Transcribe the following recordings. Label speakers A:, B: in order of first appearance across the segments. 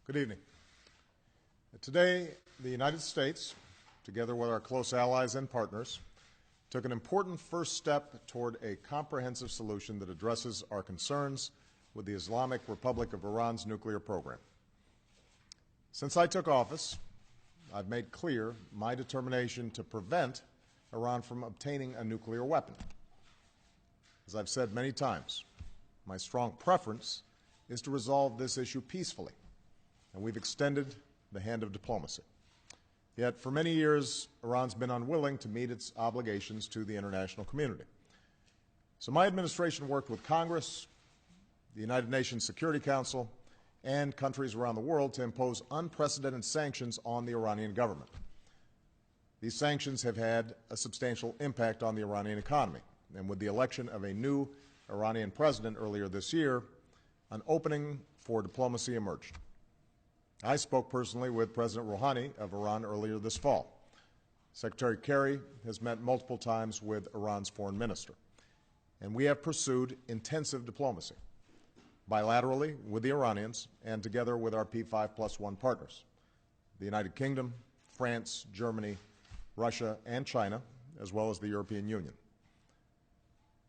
A: Good evening. Today, the United States, together with our close allies and partners, took an important first step toward a comprehensive solution that addresses our concerns with the Islamic Republic of Iran's nuclear program. Since I took office, I've made clear my determination to prevent Iran from obtaining a nuclear weapon. As I've said many times, my strong preference is to resolve this issue peacefully, and we've extended the hand of diplomacy. Yet, for many years, Iran's been unwilling to meet its obligations to the international community. So my administration worked with Congress, the United Nations Security Council, and countries around the world to impose unprecedented sanctions on the Iranian government. These sanctions have had a substantial impact on the Iranian economy, and with the election of a new Iranian president earlier this year, an opening for diplomacy emerged. I spoke personally with President Rouhani of Iran earlier this fall. Secretary Kerry has met multiple times with Iran's foreign minister, and we have pursued intensive diplomacy, bilaterally with the Iranians and together with our P5+1 partners, the United Kingdom, France, Germany, Russia, and China, as well as the European Union.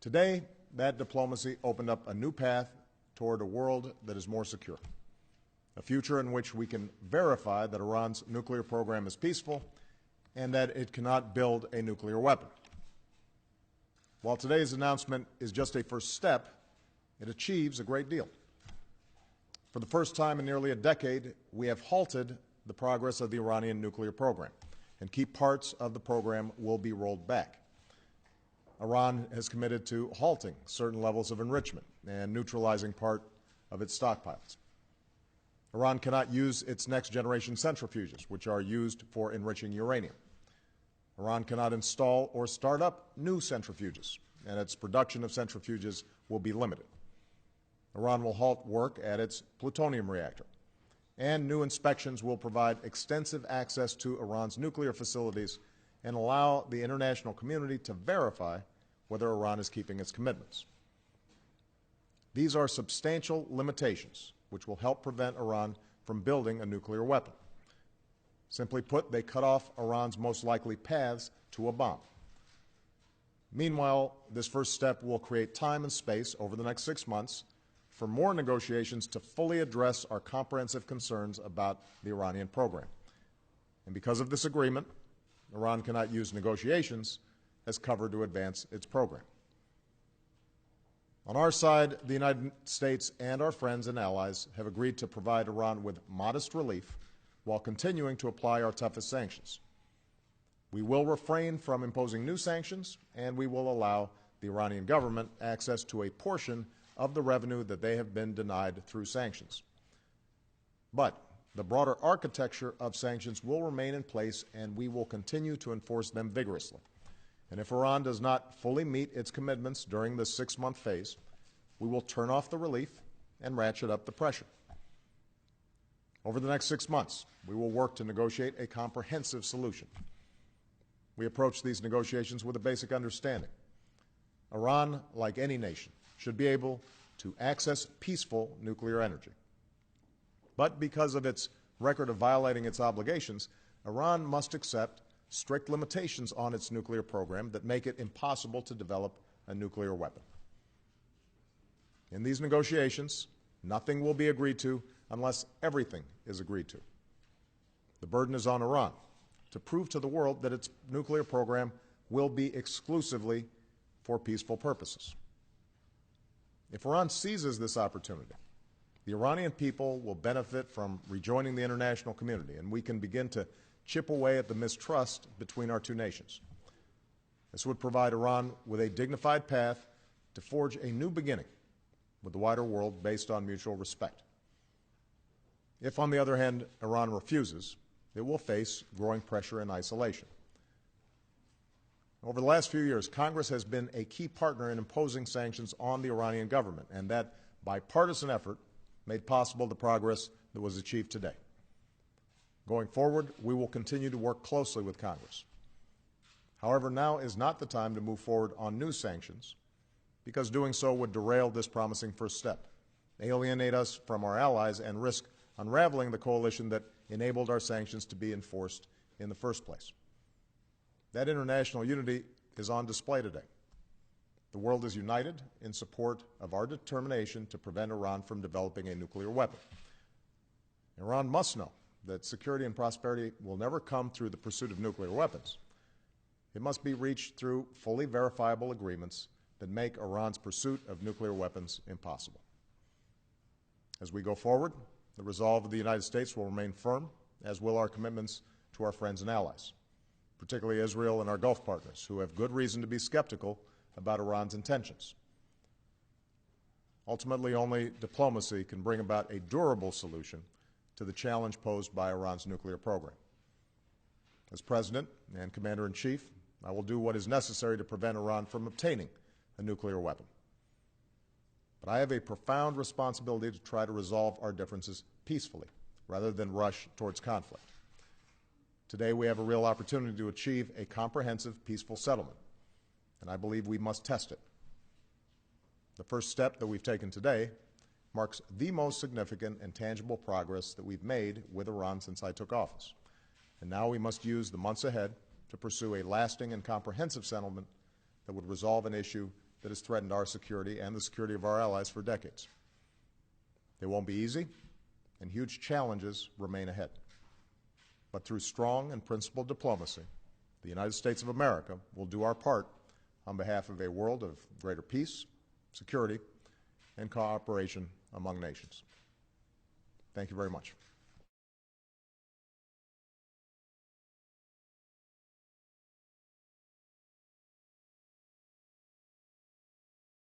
A: Today, that diplomacy opened up a new path toward a world that is more secure, a future in which we can verify that Iran's nuclear program is peaceful and that it cannot build a nuclear weapon. While today's announcement is just a first step, it achieves a great deal. For the first time in nearly a decade, we have halted the progress of the Iranian nuclear program, and key parts of the program will be rolled back. Iran has committed to halting certain levels of enrichment and neutralizing part of its stockpiles. Iran cannot use its next-generation centrifuges, which are used for enriching uranium. Iran cannot install or start up new centrifuges, and its production of centrifuges will be limited. Iran will halt work at its plutonium reactor, and new inspections will provide extensive access to Iran's nuclear facilities and allow the international community to verify whether Iran is keeping its commitments. These are substantial limitations which will help prevent Iran from building a nuclear weapon. Simply put, they cut off Iran's most likely paths to a bomb. Meanwhile, this first step will create time and space over the next 6 months for more negotiations to fully address our comprehensive concerns about the Iranian program. And because of this agreement, Iran cannot use negotiations as cover to advance its program. On our side, the United States and our friends and allies have agreed to provide Iran with modest relief while continuing to apply our toughest sanctions. We will refrain from imposing new sanctions, and we will allow the Iranian government access to a portion of the revenue that they have been denied through sanctions. But the broader architecture of sanctions will remain in place, and we will continue to enforce them vigorously. And if Iran does not fully meet its commitments during the 6-month phase, we will turn off the relief and ratchet up the pressure. Over the next 6 months, we will work to negotiate a comprehensive solution. We approach these negotiations with a basic understanding. Iran, like any nation, should be able to access peaceful nuclear energy. But because of its record of violating its obligations, Iran must accept strict limitations on its nuclear program that make it impossible to develop a nuclear weapon. In these negotiations, nothing will be agreed to unless everything is agreed to. The burden is on Iran to prove to the world that its nuclear program will be exclusively for peaceful purposes. If Iran seizes this opportunity, the Iranian people will benefit from rejoining the international community, and we can begin to chip away at the mistrust between our two nations. This would provide Iran with a dignified path to forge a new beginning with the wider world based on mutual respect. If, on the other hand, Iran refuses, it will face growing pressure and isolation. Over the last few years, Congress has been a key partner in imposing sanctions on the Iranian government, and that bipartisan effort made possible the progress that was achieved today. Going forward, we will continue to work closely with Congress. However, now is not the time to move forward on new sanctions, because doing so would derail this promising first step, alienate us from our allies, and risk unraveling the coalition that enabled our sanctions to be enforced in the first place. That international unity is on display today. The world is united in support of our determination to prevent Iran from developing a nuclear weapon. Iran must know that security and prosperity will never come through the pursuit of nuclear weapons. It must be reached through fully verifiable agreements that make Iran's pursuit of nuclear weapons impossible. As we go forward, the resolve of the United States will remain firm, as will our commitments to our friends and allies, particularly Israel and our Gulf partners, who have good reason to be skeptical about Iran's intentions. Ultimately, only diplomacy can bring about a durable solution to the challenge posed by Iran's nuclear program. As President and Commander-in-Chief, I will do what is necessary to prevent Iran from obtaining a nuclear weapon. But I have a profound responsibility to try to resolve our differences peacefully, rather than rush towards conflict. Today, we have a real opportunity to achieve a comprehensive, peaceful settlement, and I believe we must test it. The first step that we've taken today marks the most significant and tangible progress that we've made with Iran since I took office. And now we must use the months ahead to pursue a lasting and comprehensive settlement that would resolve an issue that has threatened our security and the security of our allies for decades. It won't be easy, and huge challenges remain ahead. But through strong and principled diplomacy, the United States of America will do our part on behalf of a world of greater peace, security, and cooperation among nations. Thank you very much.